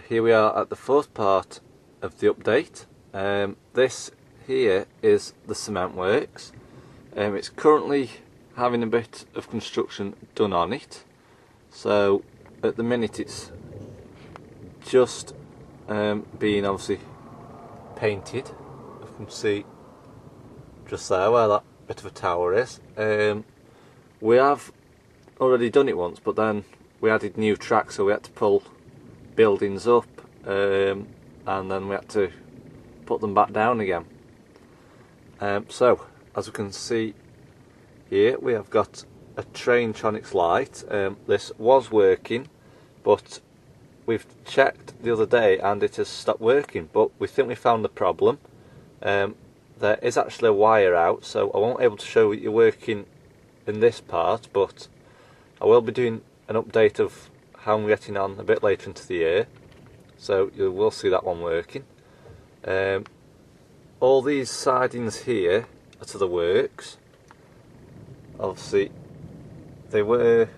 here we are at the fourth part of the update. This here is the cement works. It's currently having a bit of construction done on it, so at the minute it's just being obviously painted. You can see just there where that bit of a tower is. We have already done it once, but then we added new tracks, so we had to pull buildings up and then we had to put them back down again. So as we can see here, we have got a Traintronics light. This was working, but we've checked the other day and it has stopped working, but we think we found the problem. There is actually a wire out, so I won't be able to show you working in this part, but I will be doing an update of how I'm getting on a bit later into the year, so you will see that one working. All these sidings here are to the works. Obviously they were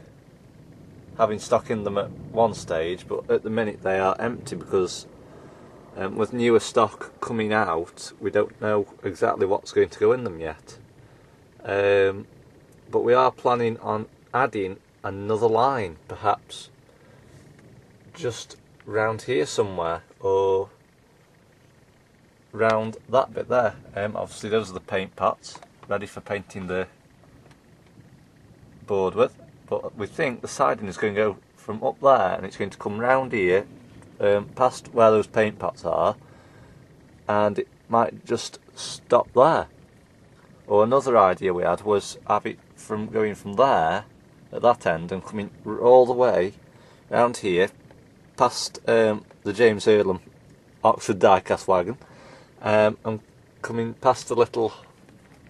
having stock in them at one stage, but at the minute they are empty because with newer stock coming out, we don't know exactly what's going to go in them yet. But we are planning on adding another line, perhaps just round here somewhere, or round that bit there. Obviously those are the paint pots ready for painting the board with, but we think the siding is going to go from up there and it's going to come round here, past where those paint pots are, and it might just stop there. Or another idea we had was have it from going from there at that end and coming all the way round here past the James Earlham Oxford diecast wagon, and coming past the little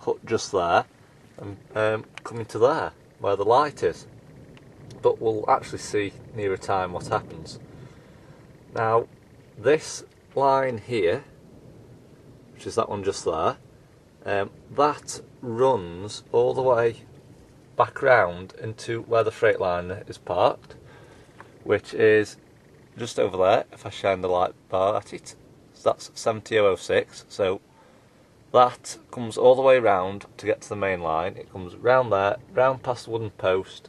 hut just there and coming to there where the light is. But we'll actually see nearer time what happens. Now this line here, which is that one just there, that runs all the way back round into where the Freightliner is parked, which is just over there if I shine the light bar at it. So that's 70006, so that comes all the way round to get to the main line. It comes round there, round past the wooden post,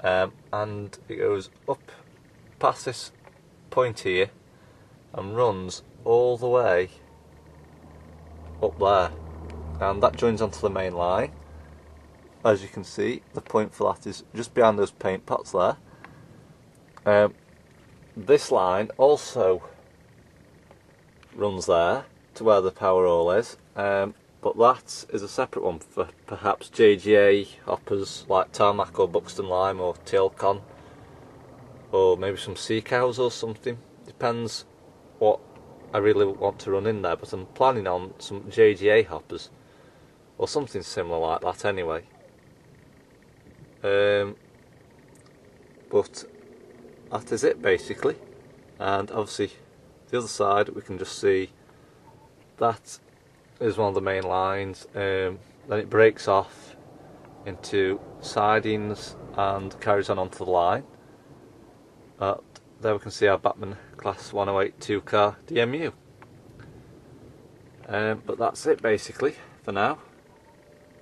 and it goes up past this point here and runs all the way up there, and that joins onto the main line. As you can see, the point for that is just behind those paint pots there. This line also runs there to where the power all is, but that is a separate one for perhaps JGA hoppers like Tarmac or Buxton Lime or Tilcon, or maybe some Sea Cows or something. Depends what I really want to run in there, but I'm planning on some JGA hoppers or something similar like that anyway. But that is it basically, and obviously the other side we can just see that is one of the main lines. Then it breaks off into sidings and carries on onto the line. There we can see our Bachmann Class 108 2-car DMU. But that's it basically for now.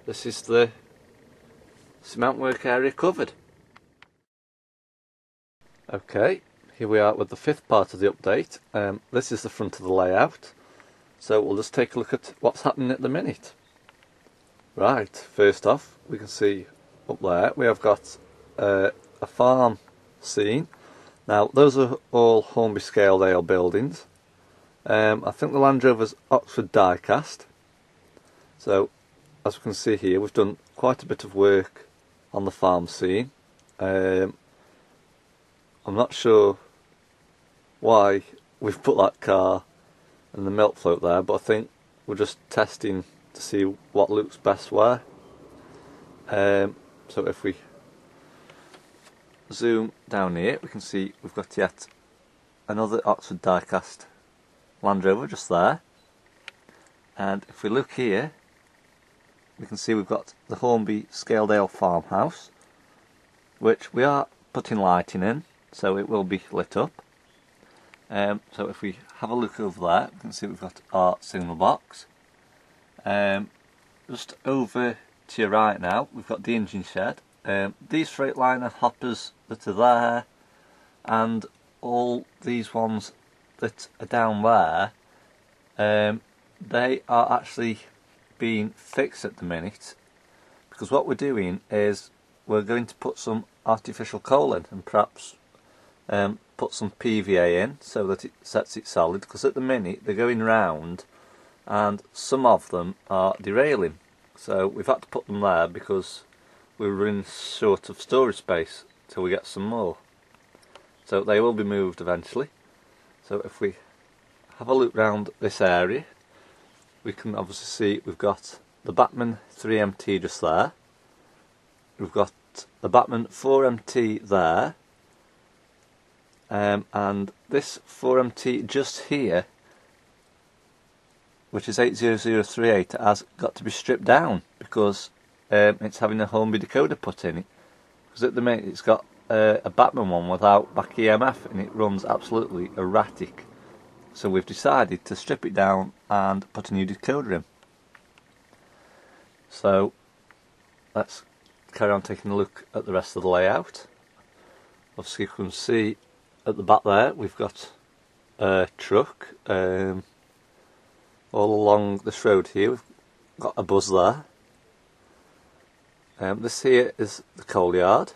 This is the cement work area covered. Okay, here we are with the fifth part of the update. This is the front of the layout, so we'll just take a look at what's happening at the minute. Right, first off we can see up there we have got a farm scene. Now those are all Hornby Scaledale buildings. I think the Land Rover's Oxford diecast. So as we can see here, we've done quite a bit of work on the farm scene. I'm not sure why we've put that car and the milk float there, but I think we're just testing to see what looks best where. So if we zoom down here, we can see we've got yet another Oxford diecast Land Rover just there, and if we look here we can see we've got the Hornby Scaledale farmhouse, which we are putting lighting in, so it will be lit up. So if we have a look over there, we can see we've got our signal box. Just over to your right now, we've got the engine shed. These Freightliner hoppers that are there, and all these ones that are down there, they are actually being fixed at the minute, because what we're doing is we're going to put some artificial coal in, and perhaps put some PVA in so that it sets it solid, because at the minute they're going round and some of them are derailing, so we've had to put them there because we're running short of storage space till we get some more. So they will be moved eventually. So if we have a look round this area, we can obviously see we've got the Bachmann 3MT just there, we've got the Bachmann 4MT there, and this 4MT just here, which is 80038, has got to be stripped down because it's having a Hornby decoder put in it, because at the minute it's got a Bachmann one without back EMF and it runs absolutely erratic. So we've decided to strip it down and put a new decoder in. So let's carry on taking a look at the rest of the layout. Obviously you can see at the back there we've got a truck. All along this road here we've got a buzz there. This here is the coal yard,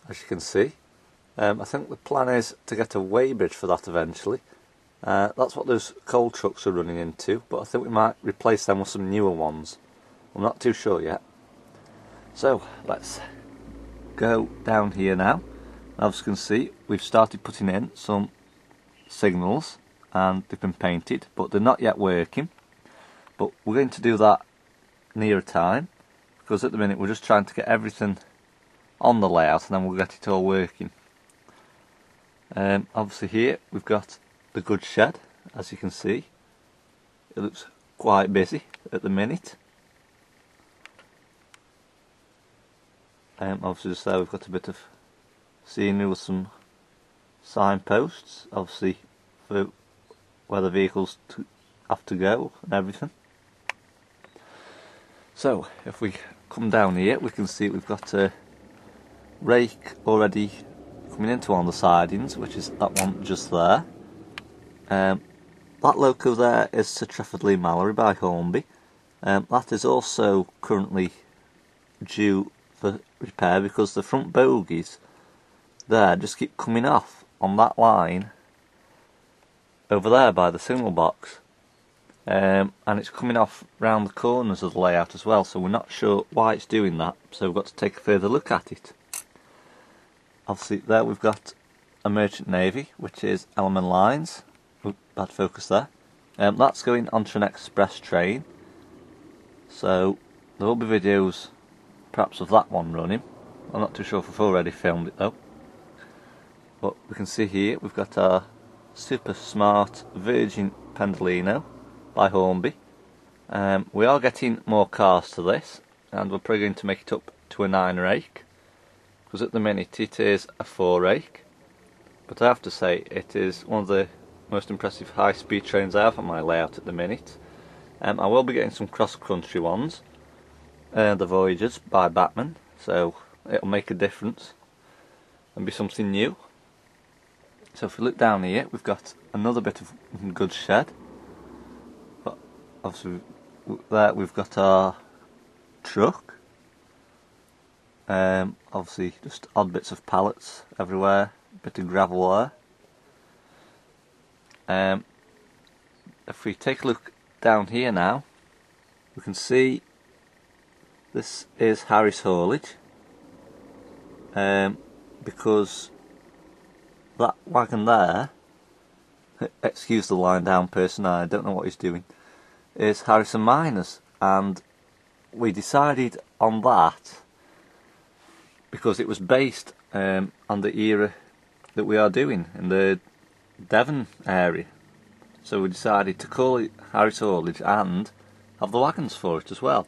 as you can see. I think the plan is to get a weighbridge for that eventually. That's what those coal trucks are running into, but I think we might replace them with some newer ones. I'm not too sure yet. So let's go down here now. As you can see, we've started putting in some signals and they've been painted, but they're not yet working. But we're going to do that near a time, because at the minute we're just trying to get everything on the layout and then we'll get it all working. Obviously here we've got the goods shed, as you can see. It looks quite busy at the minute. Obviously just there we've got a bit of scenery with some signposts, obviously for where the vehicles have to go and everything. So if we come down here we can see we've got a rake already coming into one of the sidings, which is that one just there. That loco there is Sir Trafford Lee Mallory by Hornby. That is also currently due for repair because the front bogies there just keep coming off on that line over there by the signal box, and it's coming off round the corners of the layout as well, so we're not sure why it's doing that, so we've got to take a further look at it. Obviously there we've got a Merchant Navy, which is Ellerman Lines. Oops, bad focus there. That's going onto an express train, so there will be videos perhaps of that one running. I'm not too sure if I've already filmed it though. But we can see here we've got our super smart Virgin Pendolino by Hornby. We are getting more cars to this, and we're probably going to make it up to a 9 rake, because at the minute it is a 4 rake. But I have to say it is one of the most impressive high speed trains I have on my layout at the minute. I will be getting some cross country ones, the Voyagers by Bachmann, so it'll make a difference and be something new. So if we look down here we've got another bit of goods shed, but obviously there we've got our truck, obviously just odd bits of pallets everywhere, a bit of gravel there. If we take a look down here now, we can see this is Harris Haulage, because that wagon there, excuse the lying down person, I don't know what he's doing, is Harrison Miners, and we decided on that because it was based on the era that we are doing in the Devon area, so we decided to call it Harris Haulage and have the wagons for it as well.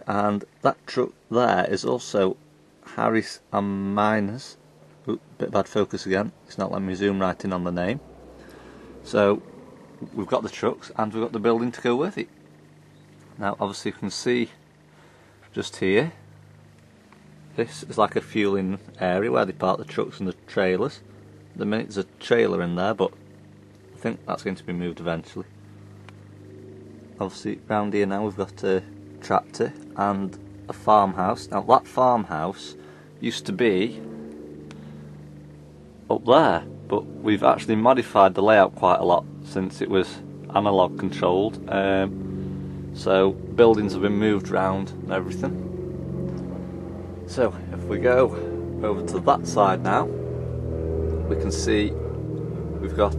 And that truck there is also Harris and Miners Ooh, bit bad focus again. It's not letting me zoom right in on the name. So we've got the trucks and we've got the building to go with it. Now obviously you can see just here, this is like a fueling area where they park the trucks and the trailers. At the minute there's a trailer in there, but I think that's going to be moved eventually. Obviously round here now we've got a tractor and a farmhouse. Now that farmhouse used to be up there, but we've actually modified the layout quite a lot since it was analog controlled. So buildings have been moved around and everything. So if we go over to that side now, we can see we've got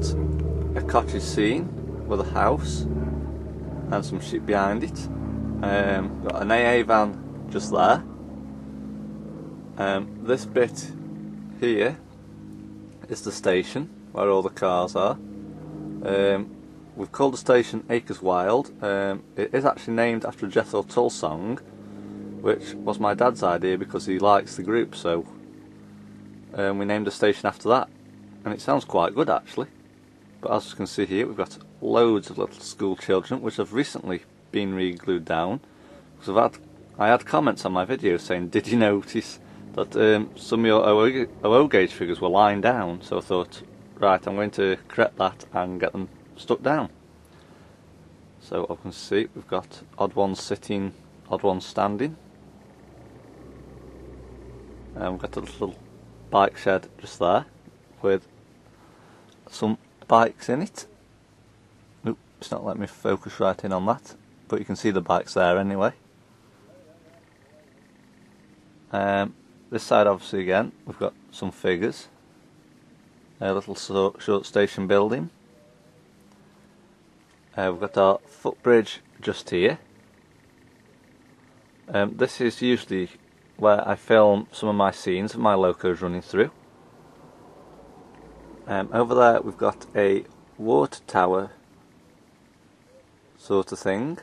a cottage scene with a house and some sheep behind it. Got an AA van just there. This bit here is the station where all the cars are. We've called the station Acres Wild. It is actually named after a Jethro Tull song, which was my dad's idea because he likes the group, so we named the station after that, and it sounds quite good actually. But as you can see here, we've got loads of little school children which have recently been re-glued down, because I had comments on my video saying, did you notice that some of your OO gauge figures were lying down? So I thought, right, I'm going to correct that and get them stuck down. So I can see we've got odd ones sitting, odd ones standing. And we've got a little bike shed just there with some bikes in it. Nope, it's not letting me focus right in on that, but you can see the bikes there anyway. This side obviously again we've got some figures, a little short station building. We've got our footbridge just here. This is usually where I film some of my scenes of my locos running through. Over there we've got a water tower sort of thing.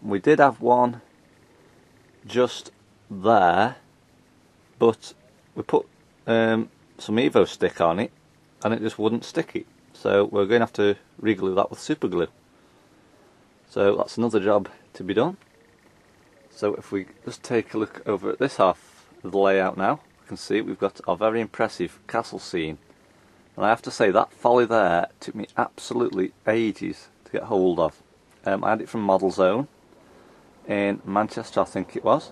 We did have one just there, but we put some Evo stick on it and it just wouldn't stick it, so we're going to have to re-glue that with super glue. So that's another job to be done. So if we just take a look over at this half of the layout now, we can see we've got a very impressive castle scene, and I have to say that folly there took me absolutely ages to get hold of. I had it from Model Zone in Manchester, I think it was.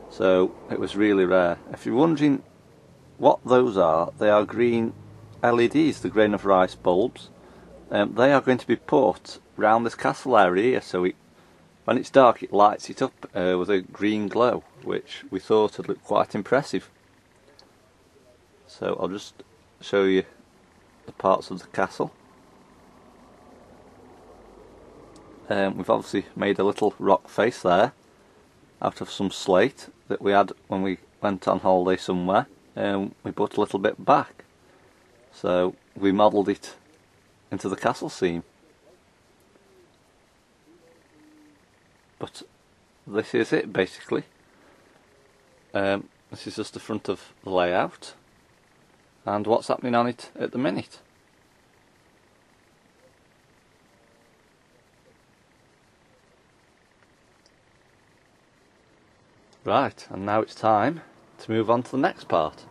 So it was really rare. If you're wondering what those are, they are green LEDs, the grain of rice bulbs. They are going to be put round this castle area here, so when it's dark it lights it up with a green glow, which we thought would look quite impressive. So I'll just show you the parts of the castle. We've obviously made a little rock face there out of some slate that we had when we went on holiday somewhere, and we put a little bit back, so we modelled it into the castle scene. But this is it basically. This is just the front of the layout and what's happening on it at the minute. Right, and now it's time to move on to the next part.